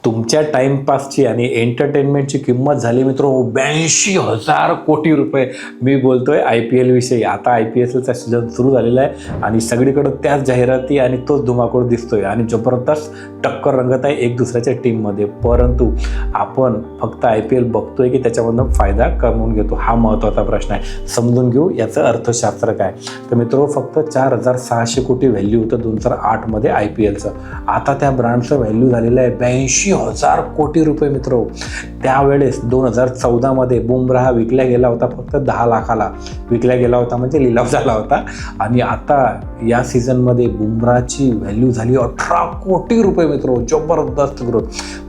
तुमच्या टाईमपासची आणि एंटरटेनमेंटची किंमत झाली मित्र 82,000 कोटी रुपये. मी बोलतोय IPL विषयी. आता IPLचा सीझन सुरू झालेला आहे आणि सगळीकडे त्याच जाहिराती आणि तोच धुमाकूळ दिसतोय आणि जबरदस्त टक्कर रंगत आहे एक दुसऱ्याच्या टीममध्ये. परंतु आपण फक्त IPL बघतोय की त्याच्यामधून फायदा कमवून घेतो, हा महत्त्वाचा प्रश्न आहे. समजून घेऊ याचं अर्थशास्त्र काय. तर मित्र, फक्त 4,600 कोटी व्हॅल्यू होतं 2008 मध्ये IPLचं. आता त्या ब्रँडचं व्हॅल्यू झालेलं आहे 82,000 कोटी रुपये मित्र. त्यावेळेस 2014 मध्ये बुमराह विकला गेला होता फक्त 10 लाखाला. विकला गेला होता म्हणजे लिलाव झाला होता. आणि आता या सीझनमध्ये बुमराहची व्हॅल्यू झाली 18 कोटी रुपये मित्र. जबरदस्त ग्रोथ.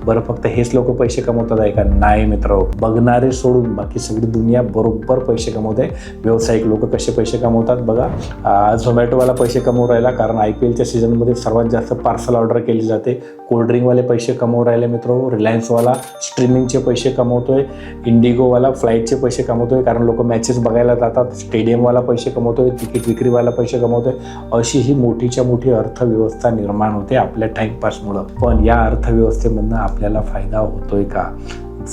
बरं, फक्त हेच लोक पैसे कमवतात आहे का? नाही मित्र. बघणारे सोडून बाकी सगळी दुनिया बरोबर पैसे कमवते. व्यावसायिक लोक कसे पैसे कमवतात बघा. झोमॅटोवाला पैसे कमवू राहिला कारण IPLच्या सीझनमध्ये सर्वात जास्त पार्सल ऑर्डर केली जाते. कोल्ड्रिंकवाले पैसे कमवू राहिले मित्र. रिलायन्सवाला स्ट्रीमिंगचे पैसे कमवतोय. इंडिगोवाला फ्लाईटचे पैसे कमवतोय कारण लोक मॅचेस बघायला जातात. स्टेडियमवाला पैसे कमवतोय. तिकीट विक्रीवाला पैसे कमवतोय. अशी ही मोठीच्या मोठी अर्थव्यवस्था निर्माण होते आपल्या टाईमपासमुळं. पण या अर्थव्यवस्थेमधनं आपल्याला फायदा होतोय का?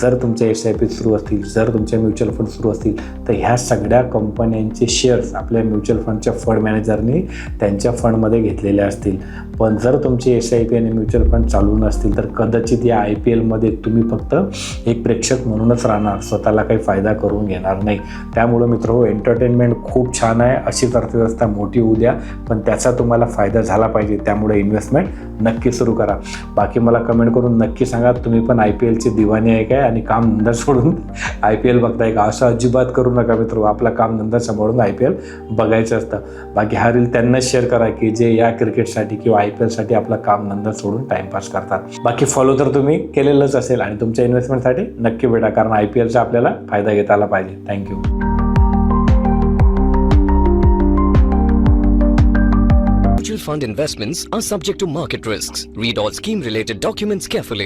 जर तुमच्या SIP सुरू असतील, जर तुमच्या म्युच्युअल फंड सुरू असतील, तर ह्या सगळ्या कंपन्यांचे शेअर्स आपल्या म्युच्युअल फंडच्या फंड मॅनेजरनी त्यांच्या फंडमध्ये घेतलेले असतील. पण जर तुमचे SIP आणि म्युच्युअल फंड चालू नसतील तर कदाचित या IPLमध्ये तुम्ही फक्त एक प्रेक्षक म्हणूनच राहणार, स्वतःला काही फायदा करून घेणार नाही. त्यामुळं मित्र, एंटरटेनमेंट खूप छान आहे. अशीच अर्थव्यवस्था मोठी होऊ द्या, पण त्याचा तुम्हाला फायदा झाला पाहिजे. त्यामुळे इन्व्हेस्टमेंट नक्की सुरू करा. बाकी मला कमेंट करून नक्की सांगा, तुम्ही पण IPLचे दिवाने आहे काय आणि काम धंदा सोडून IPL बघताय का? असं अजिबात करू नका मित्र. आपला काम धंदा सांभाळून IPL बघायचं असतं. बाकी हा रील त्यांनाच शेअर करा की जे या क्रिकेटसाठी किंवा IPLसाठी आपला काम धंदा सोडून टाइमपास करतात. बाकी फॉलो तर तुम्ही केलेलंच असेल आणि तुमच्या इन्व्हेस्टमेंटसाठी नक्की भेटा, कारण IPLचा आपल्याला फायदा घेता आला पाहिजे. Thank you. Mutual fund investments are subject to market risks. Read all scheme related documents carefully.